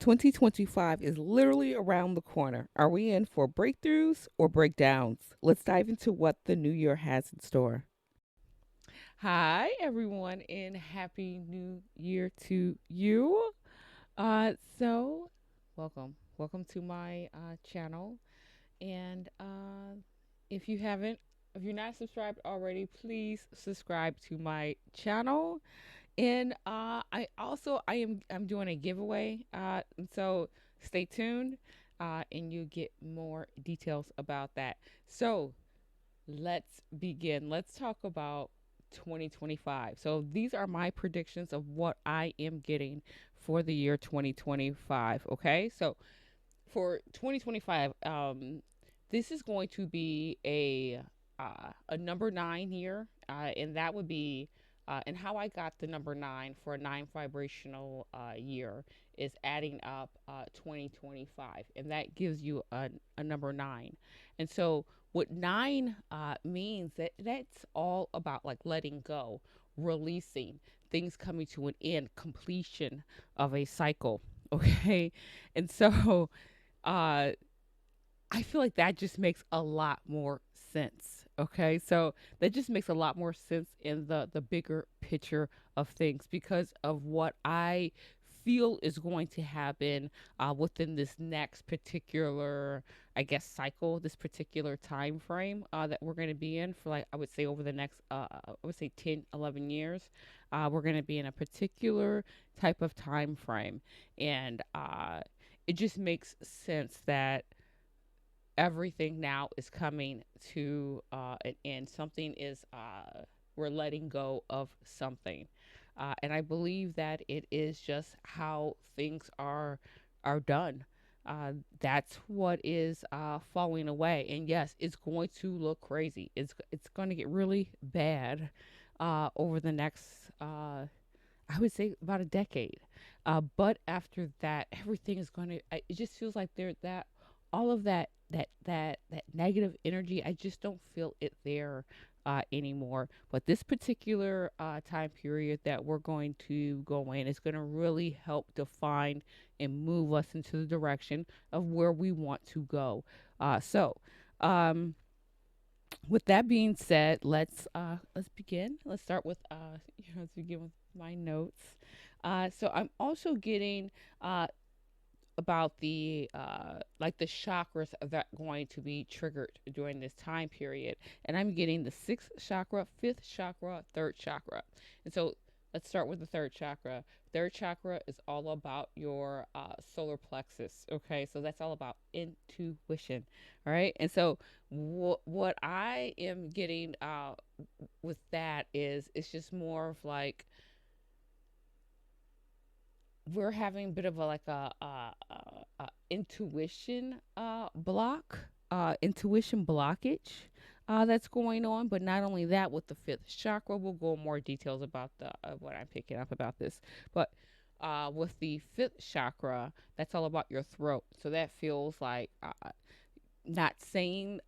2025 is literally around the corner. Are we in for breakthroughs or breakdowns? Let's dive into what the new year has in store. Hi, everyone, and happy new year to you. So welcome. Welcome to my channel. And if you haven't, if you're not subscribed already, please subscribe to my channel. And I'm doing a giveaway. And so stay tuned, and you get more details about that. So let's begin. Let's talk about 2025. So these are my predictions of what I am getting for the year 2025. Okay, so for 2025, this is going to be a number nine year, and that would be and how I got the number nine for a nine vibrational year is adding up 2025, and that gives you a number nine. And so, what nine means that's all about like letting go, releasing things coming to an end, completion of a cycle. Okay, and so uh I feel like that just makes a lot more sense. Okay, so that just makes a lot more sense in the bigger picture of things because of what I feel is going to happen within this next particular, I guess, cycle, this particular time frame that we're going to be in for, like, I would say over the next I would say 10, 11 years. We're going to be in a particular type of time frame, and it just makes sense that everything now is coming to an end. Something is, we're letting go of something. And I believe that it is just how things are done. That's what is falling away. And yes, it's going to look crazy. It's going to get really bad over the next, I would say, about a decade. But after that, everything is going to. It just feels like there that all of that negative energy. I just don't feel it there anymore. But this particular time period that we're going to go in is going to really help define and move us into the direction of where we want to go. So. With that being said, let's begin. Let's start with let's begin with my notes. So I'm also getting about the like the chakras that are going to be triggered during this time period, and I'm getting the sixth chakra, fifth chakra, third chakra. And so let's start with the third chakra. Third chakra is all about your solar plexus. Okay, so that's all about intuition. All right, and so what I am getting with that is it's just more of like we're having a bit of a like a intuition block, intuition blockage that's going on. But not only that, with the fifth chakra, we'll go in more details about the what I'm picking up about this. But with the fifth chakra, that's all about your throat. So that feels like not saying,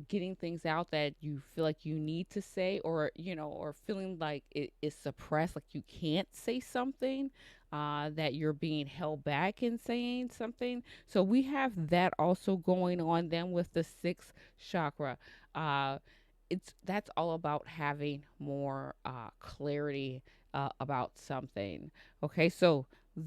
getting things out that you feel like you need to say, or or feeling like it is suppressed, like you can't say something, that you're being held back in saying something. So we have that also going on. Then with the sixth chakra, uh, that's all about having more clarity about something. Okay, so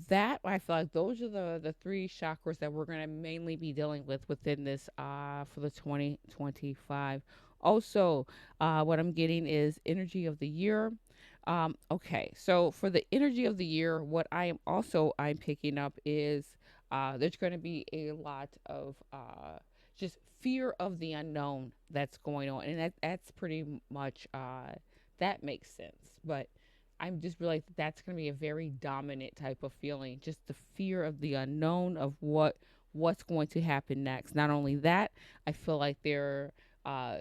that I feel like those are the three chakras that we're going to mainly be dealing with within this for the 2025. Also, what I'm getting is energy of the year. Okay, so for the energy of the year, what I'm picking up is there's going to be a lot of just fear of the unknown that's going on, and that's pretty much that makes sense. But I'm just realizing that's going to be a very dominant type of feeling, just the fear of the unknown of what's going to happen next. Not only that, I feel like uh,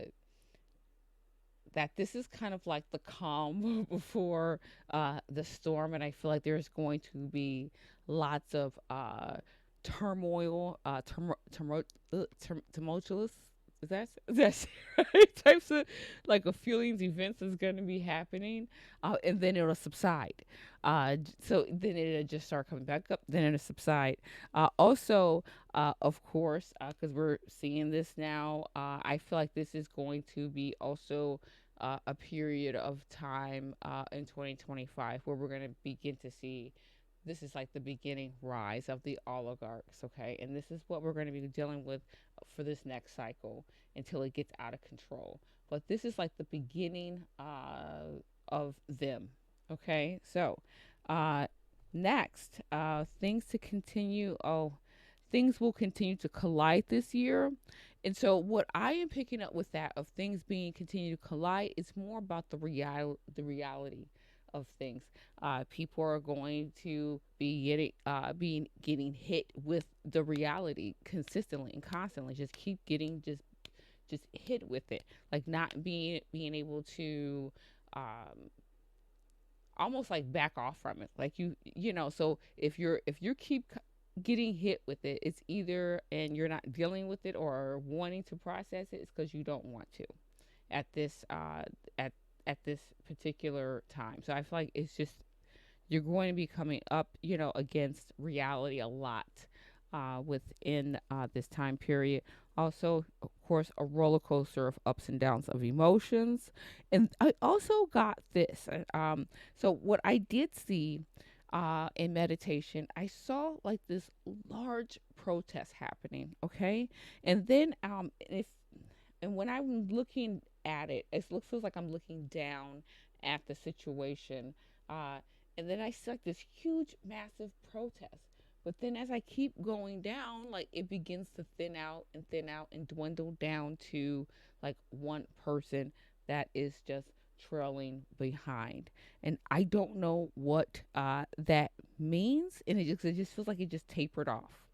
that this is kind of like the calm before the storm, and I feel like there's going to be lots of turmoil, tumultuous that's right? Types of like a feelings, events is going to be happening, and then it'll subside. So then it'll just start coming back up. Then it'll subside. Also, of course, because we're seeing this now, I feel like this is going to be also a period of time in 2025 where we're going to begin to see this is like the beginning rise of the oligarchs, okay? And this is what we're going to be dealing with for this next cycle until it gets out of control. But this is like the beginning of them, okay? So, uh, next, things to continue. Oh, things will continue to collide this year. And so, what I am picking up with that of things being continue to collide is more about the reality of things. People are going to be getting hit with the reality consistently and constantly. Just keep getting just hit with it, like not being able to um, almost like back off from it. Like so if you keep getting hit with it, it's either and you're not dealing with it or wanting to process it, it's because you don't want to at this at this particular time. So I feel like it's just you're going to be coming up, against reality a lot within this time period. Also, of course, a roller coaster of ups and downs of emotions. And I also got this. So, what I did see in meditation, I saw like this large protest happening. Okay. And then, when I'm looking at it, feels like I'm looking down at the situation. Uh, and then I see like this huge, massive protest. But then as I keep going down, like it begins to thin out and dwindle down to like one person that is just trailing behind. And I don't know what that means. And it just feels like it just tapered off.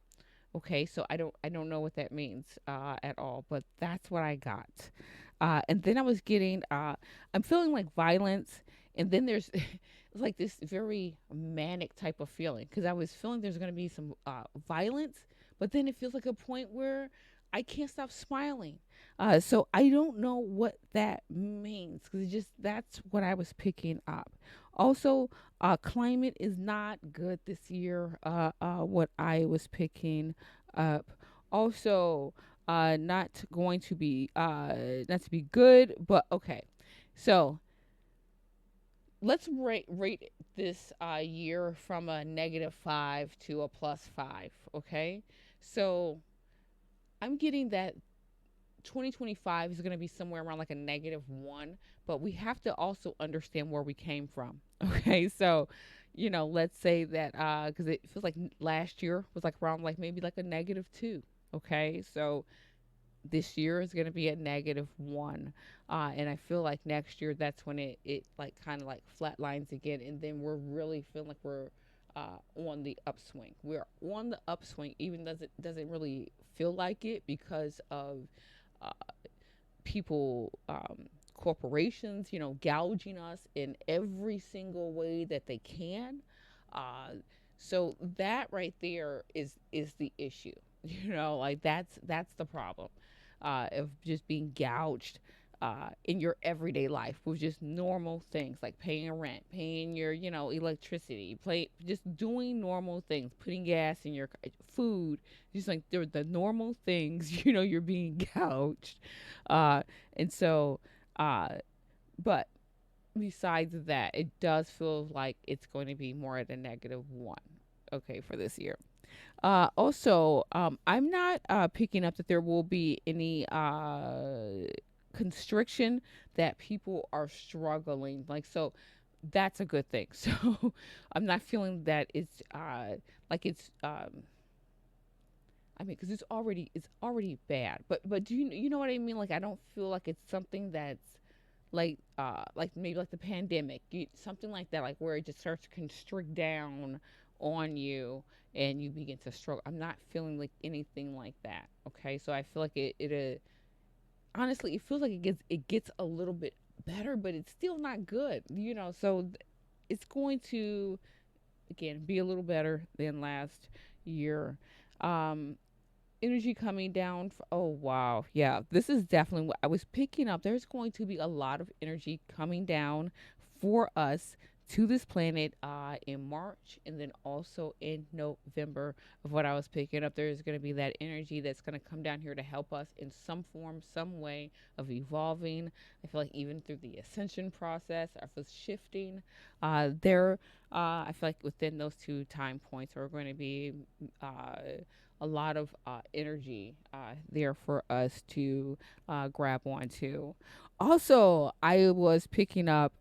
Okay, so I don't know what that means at all, but that's what I got. And then I was getting I'm feeling like violence, and then there's it's like this very manic type of feeling because I was feeling there's going to be some violence, but then it feels like a point where I can't stop smiling. So I don't know what that means because that's what I was picking up. Also, climate is not good this year. What I was picking up. Also, not to be good, but okay. So let's rate this year from a -5 to a +5. Okay, so I'm getting that 2025 is going to be somewhere around like a -1, but we have to also understand where we came from. Okay, so let's say that because it feels like last year was like around like maybe like a -2. Okay, so this year is going to be a -1, and I feel like next year that's when it like kind of like flatlines again, and then we're really feeling like we're on the upswing. We're on the upswing, even doesn't really feel like it because of uh, people, corporations, gouging us in every single way that they can. Uh, so that right there is the issue. Like that's the problem of just being gouged in your everyday life with just normal things like paying a rent, paying your, electricity, just doing normal things, putting gas in your food, just like the normal things, you're being gouged. Uh, and so, uh, but besides that, it does feel like it's going to be more at a -1, okay, for this year. Also, I'm not picking up that there will be any constriction that people are struggling. Like, so that's a good thing. So I'm not feeling that it's like it's, I mean, because it's already bad. But do you know what I mean? Like, I don't feel like it's something that's like maybe like the pandemic, something like that, like where it just starts to constrict down on you and you begin to struggle. I'm not feeling like anything like that. Okay, so I feel like it honestly it feels like it gets a little bit better, but it's still not good. So it's going to again be a little better than last year. Um, energy coming down. Oh, wow. Yeah, this is definitely what I was picking up. There's going to be a lot of energy coming down for us to this planet in March and then also in November of what I was picking up. There's going to be that energy that's going to come down here to help us in some form, some way of evolving. I feel like even through the ascension process, of us shifting, I feel like within those two time points, we're going to be a lot of energy there for us to grab onto. Also, I was picking up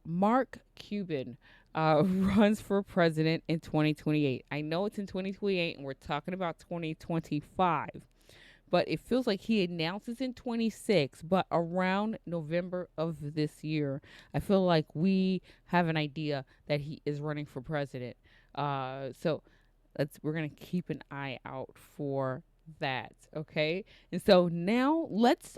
Mark Cuban runs for president in 2028. I know it's in 2028 and we're talking about 2025, but it feels like he announces in 26, but around November of this year, I feel like we have an idea that he is running for president. So we're gonna keep an eye out for that. Okay, and so now let's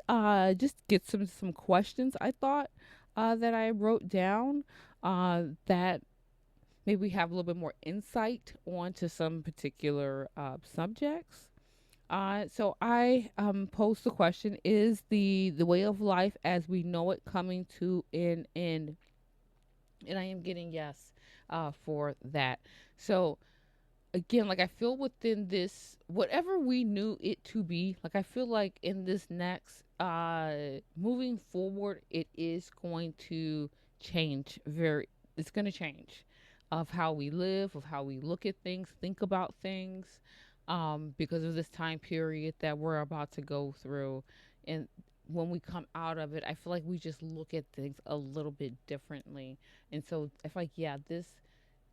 just get some questions. I thought that I wrote down that maybe we have a little bit more insight onto some particular subjects. So I posed the question: is the way of life as we know it coming to an end? And I am getting yes for that. So again, like I feel within this, whatever we knew it to be, like I feel like in this next moving forward, it is going to change. It's going to change of how we live, of how we look at things, think about things, because of this time period that we're about to go through. And when we come out of it, I feel like we just look at things a little bit differently. And so I feel like, yeah, this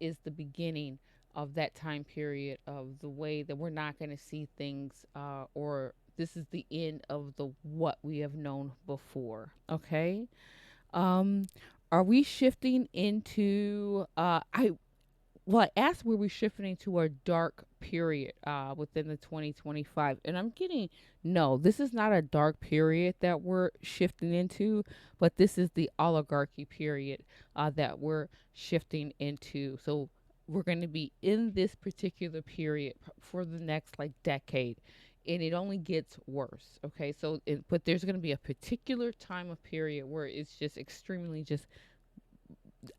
is the beginning of that time period of the way that we're not going to see things, or this is the end of the what we have known before. Okay. um are we shifting into I asked were we shifting into a dark period within the 2025, and I'm getting no, this is not a dark period that we're shifting into, but this is the oligarchy period that we're shifting into. So we're going to be in this particular period for the next like decade, and it only gets worse. Okay, so but there's going to be a particular time of period where it's just extremely just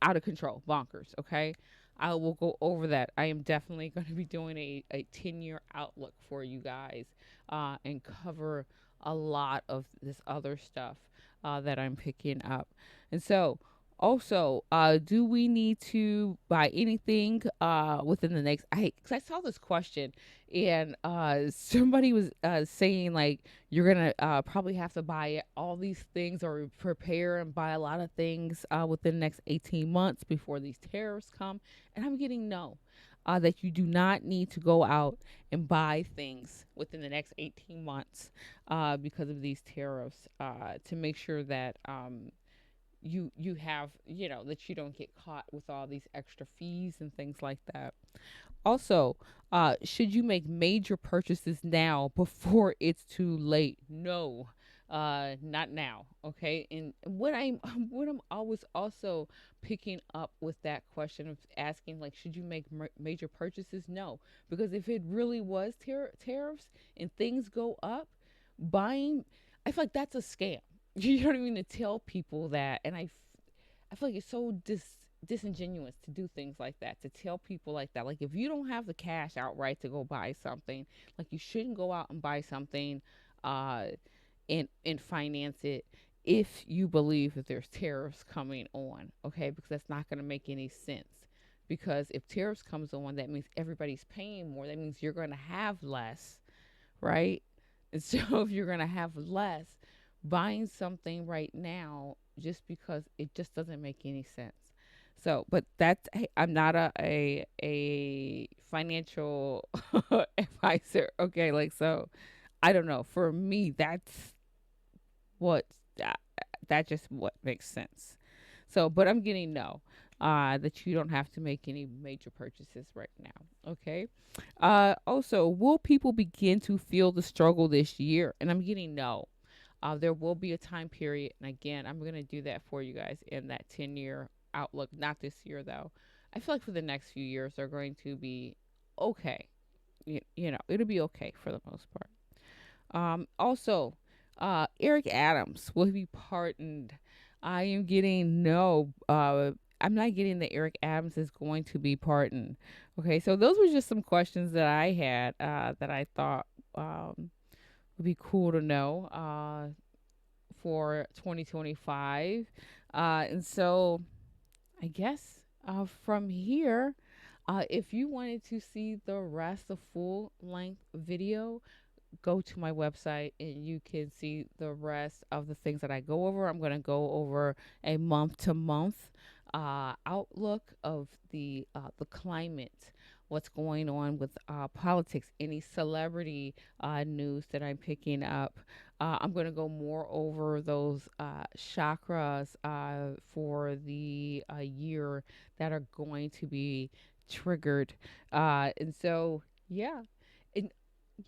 out of control, bonkers. Okay, I will go over that. I am definitely going to be doing a 10-year outlook for you guys and cover a lot of this other stuff that I'm picking up. And so, also, do we need to buy anything within the next? Cause I saw this question, and somebody was saying like you're gonna probably have to buy all these things or prepare and buy a lot of things within the next 18 months before these tariffs come. And I'm getting no. That you do not need to go out and buy things within the next 18 months because of these tariffs to make sure that you have, that you don't get caught with all these extra fees and things like that. Also, should you make major purchases now before it's too late? No, not now. Okay, and what I'm what I'm always also picking up with that question of asking like, should you make major purchases? No, because if it really was tariffs and things go up, buying, I feel like that's a scam. You know what I mean? To tell people that, and I feel like it's so disingenuous to do things like that, to tell people like that. Like if you don't have the cash outright to go buy something, like you shouldn't go out and buy something uh and finance it if you believe that there's tariffs coming on, okay? Because that's not going to make any sense. Because if tariffs comes on, that means everybody's paying more. That means you're going to have less, right? And so if you're going to have less, buying something right now just because it just doesn't make any sense. So, but that's hey, I'm not a financial advisor. Okay, like so I don't know. For me, that's what that, that just what makes sense. So, but I'm getting no. That you don't have to make any major purchases right now. Okay. Also, will people begin to feel the struggle this year? And I'm getting no. There will be a time period, and again, I'm going to do that for you guys in that 10-year outlook. Not this year, though. I feel like for the next few years, they're going to be okay. It'll be okay for the most part. Also, Eric Adams will be pardoned. I am getting no. I'm not getting that Eric Adams is going to be pardoned. Okay, so those were just some questions that I had that I thought would be cool to know for 2025. And so I guess from here, if you wanted to see the rest of full length video, go to my website and you can see the rest of the things that I go over. I'm going to go over a month to month outlook of the climate, what's going on with politics, any celebrity news that I'm picking up. I'm going to go more over those chakras for the year that are going to be triggered. And so, yeah. And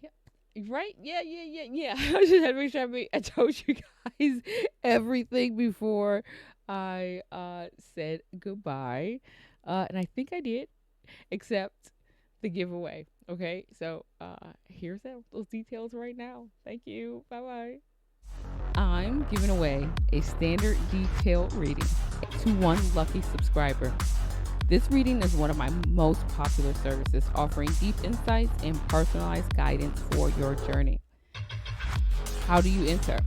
yeah, right? Yeah. I just had to make sure I told you guys everything before I said goodbye. And I think I did, except the giveaway. Okay, so here's those details right now. Thank you. Bye bye. I'm giving away a standard detailed reading to one lucky subscriber. This reading is one of my most popular services, offering deep insights and personalized guidance for your journey. How do you enter?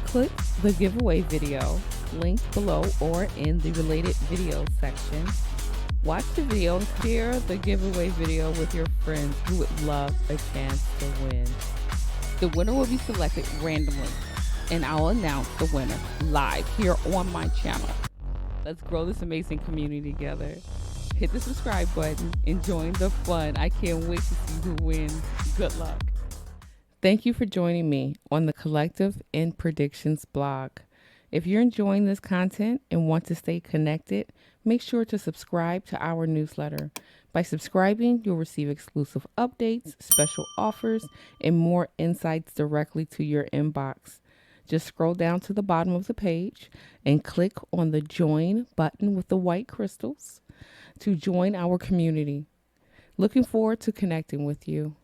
Click the giveaway video linked below or in the related video section. Watch the video and share the giveaway video with your friends who would love a chance to win. The winner will be selected randomly, and I'll announce the winner live here on my channel. Let's grow this amazing community together. Hit the subscribe button and join the fun. I can't wait to see who wins. Good luck. Thank you for joining me on the Collective and Predictions blog. If you're enjoying this content and want to stay connected, make sure to subscribe to our newsletter. By subscribing, you'll receive exclusive updates, special offers, and more insights directly to your inbox. Just scroll down to the bottom of the page and click on the join button with the white crystals to join our community. Looking forward to connecting with you.